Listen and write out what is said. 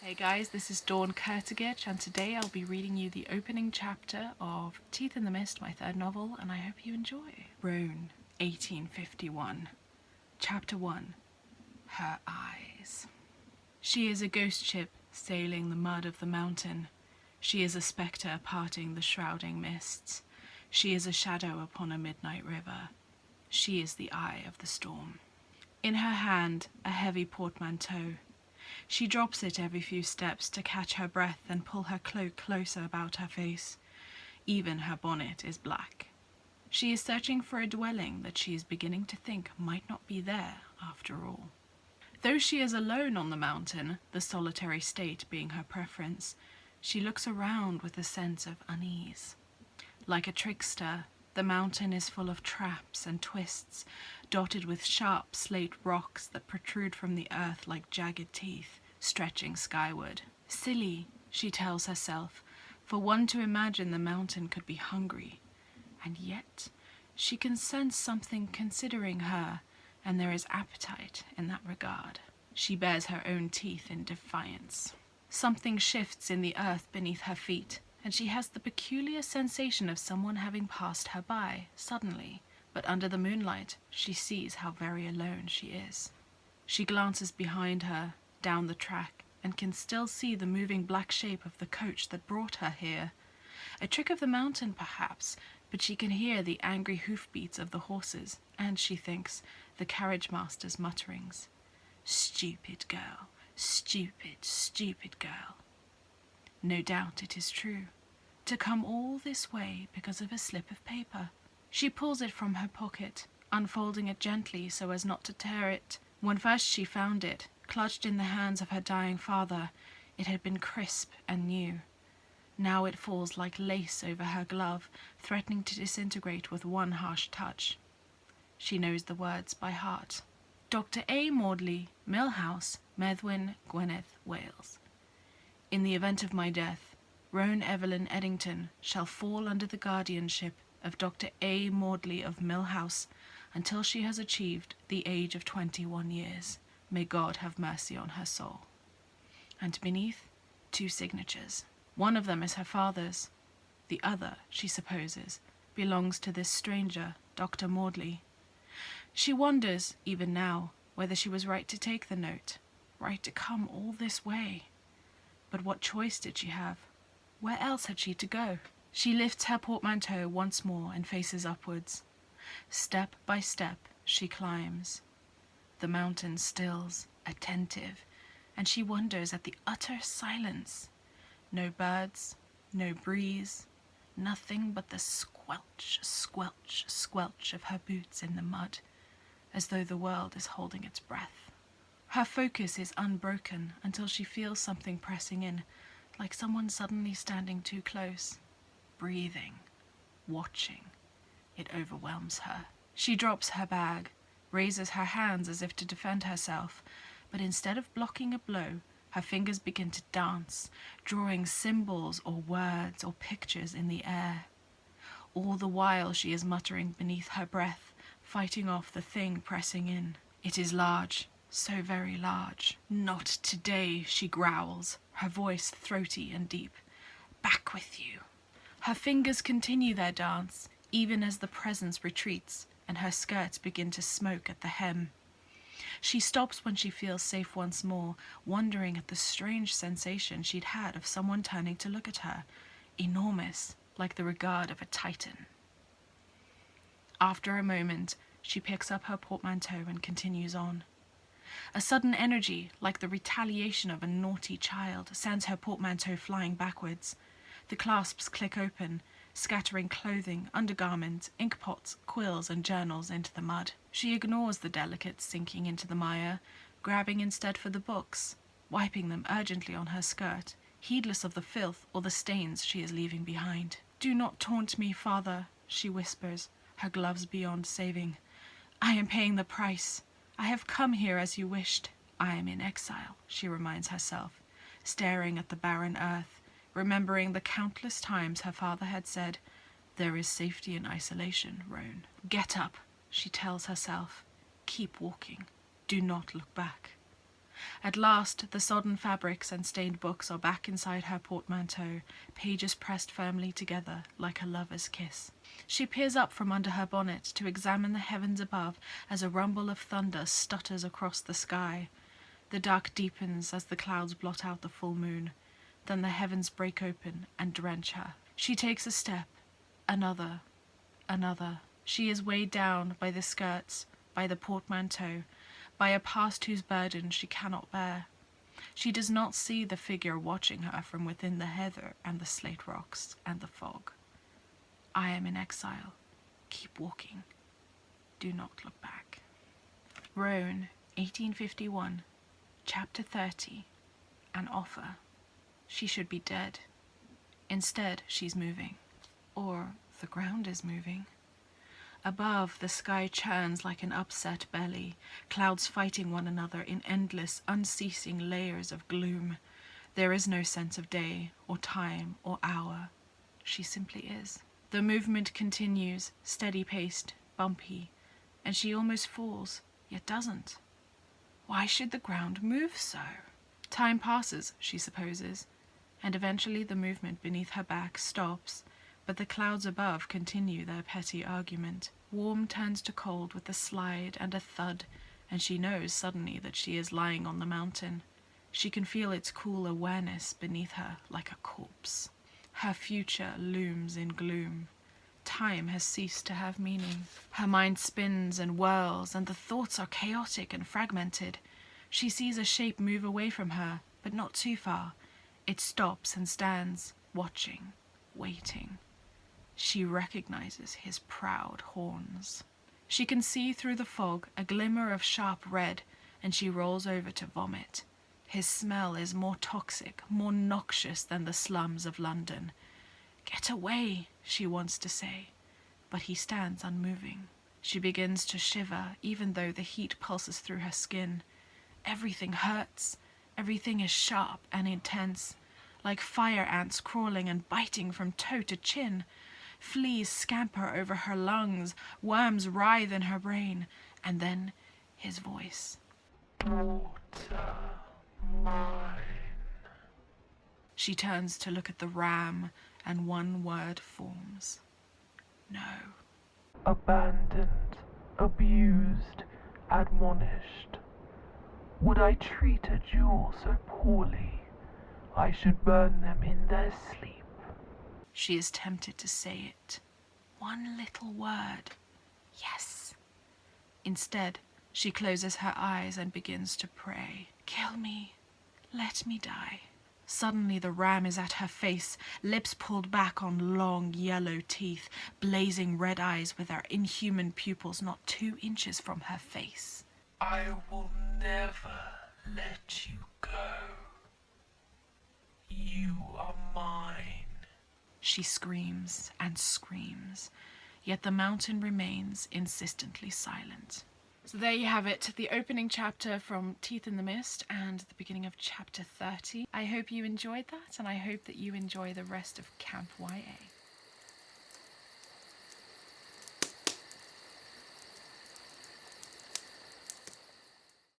Hey guys, this is Dawn Kurtagich, and today I'll be reading you the opening chapter of Teeth in the Mist, my third novel, and I hope you enjoy. Roan, 1851. Chapter 1. Her Eyes. She is a ghost ship sailing the mud of the mountain. She is a spectre parting the shrouding mists. She is a shadow upon a midnight river. She is the eye of the storm. In her hand, a heavy portmanteau. She drops it every few steps to catch her breath and pull her cloak closer about her face. Even her bonnet is black. She is searching for a dwelling that she is beginning to think might not be there after all. Though she is alone on the mountain, the solitary state being her preference, she looks around with a sense of unease. Like a trickster, the mountain is full of traps and twists, dotted with sharp slate rocks that protrude from the earth like jagged teeth, stretching skyward. Silly, she tells herself, for one to imagine the mountain could be hungry. And yet, she can sense something considering her, and there is appetite in that regard. She bares her own teeth in defiance. Something shifts in the earth beneath her feet, and she has the peculiar sensation of someone having passed her by, suddenly, but under the moonlight she sees how very alone she is. She glances behind her, down the track, and can still see the moving black shape of the coach that brought her here. A trick of the mountain, perhaps, but she can hear the angry hoofbeats of the horses, and, she thinks, the carriage-master's mutterings. Stupid girl, stupid, stupid girl. No doubt it is true. To come all this way because of a slip of paper. She pulls it from her pocket, unfolding it gently so as not to tear it. When first she found it, clutched in the hands of her dying father, it had been crisp and new. Now it falls like lace over her glove, threatening to disintegrate with one harsh touch. She knows the words by heart. Dr. A. Maudley, Mill House, Methuen, Gwynedd, Wales. In the event of my death, Roan Evelyn Eddington shall fall under the guardianship of Dr. A. Maudley of Mill House until she has achieved the age of 21 years. May God have mercy on her soul. And beneath, 2 signatures. One of them is her father's. The other, she supposes, belongs to this stranger, Dr. Maudley. She wonders, even now, whether she was right to take the note, right to come all this way. But what choice did she have? Where else had she to go? She lifts her portmanteau once more and faces upwards. Step by step she climbs. The mountain stills, attentive, and she wonders at the utter silence. No birds, no breeze, nothing but the squelch, squelch, squelch of her boots in the mud, as though the world is holding its breath. Her focus is unbroken until she feels something pressing in, like someone suddenly standing too close. Breathing, watching. It overwhelms her. She drops her bag, raises her hands as if to defend herself, but instead of blocking a blow, her fingers begin to dance, drawing symbols or words or pictures in the air. All the while she is muttering beneath her breath, fighting off the thing pressing in. It is large. So very large. Not today, she growls, her voice throaty and deep. Back with you. Her fingers continue their dance, even as the presence retreats, and her skirts begin to smoke at the hem. She stops when she feels safe once more, wondering at the strange sensation she'd had of someone turning to look at her, enormous, like the regard of a titan. After a moment, she picks up her portmanteau and continues on. A sudden energy, like the retaliation of a naughty child, sends her portmanteau flying backwards. The clasps click open, scattering clothing, undergarments, inkpots, quills, and journals into the mud. She ignores the delicates sinking into the mire, grabbing instead for the books, wiping them urgently on her skirt, heedless of the filth or the stains she is leaving behind. Do not taunt me, father, she whispers, her gloves beyond saving. I am paying the price. I have come here as you wished. I am in exile, she reminds herself, staring at the barren earth, remembering the countless times her father had said, "There is safety in isolation, Roan." Get up, she tells herself. Keep walking. Do not look back. At last, the sodden fabrics and stained books are back inside her portmanteau, pages pressed firmly together like a lover's kiss. She peers up from under her bonnet to examine the heavens above as a rumble of thunder stutters across the sky. The dark deepens as the clouds blot out the full moon. Then the heavens break open and drench her. She takes a step, another, another. She is weighed down by the skirts, by the portmanteau, by a past whose burden she cannot bear. She does not see the figure watching her from within the heather and the slate rocks and the fog. I am in exile. Keep walking. Do not look back. Rhone, 1851, Chapter 30. An offer. She should be dead. Instead, she's moving. Or the ground is moving. Above, the sky churns like an upset belly, clouds fighting one another in endless, unceasing layers of gloom. There is no sense of day, or time, or hour. She simply is. The movement continues, steady-paced, bumpy, and she almost falls, yet doesn't. Why should the ground move so? Time passes, she supposes, and eventually the movement beneath her back stops, but the clouds above continue their petty argument. Warm turns to cold with a slide and a thud, and she knows suddenly that she is lying on the mountain. She can feel its cool awareness beneath her like a corpse. Her future looms in gloom. Time has ceased to have meaning. Her mind spins and whirls, and the thoughts are chaotic and fragmented. She sees a shape move away from her, but not too far. It stops and stands, watching, waiting. She recognizes his proud horns. She can see through the fog a glimmer of sharp red, and she rolls over to vomit. His smell is more toxic, more noxious than the slums of London. "Get away," she wants to say, but he stands unmoving. She begins to shiver, even though the heat pulses through her skin. Everything hurts. Everything is sharp and intense, like fire ants crawling and biting from toe to chin. Fleas scamper over her lungs, worms writhe in her brain, and then his voice. "Water mine." She turns to look at the ram, and one word forms. No. Abandoned, abused, admonished. Would I treat a jewel so poorly, I should burn them in their sleep? She is tempted to say it. One little word. Yes. Instead, she closes her eyes and begins to pray. "Kill me. Let me die." Suddenly the ram is at her face, lips pulled back on long yellow teeth, blazing red eyes with their inhuman pupils not 2 inches from her face. "I will never let you go. You are mine." She screams and screams, yet the mountain remains insistently silent. So there you have it, the opening chapter from Teeth in the Mist and the beginning of chapter 30. I hope you enjoyed that, and I hope that you enjoy the rest of Camp YA.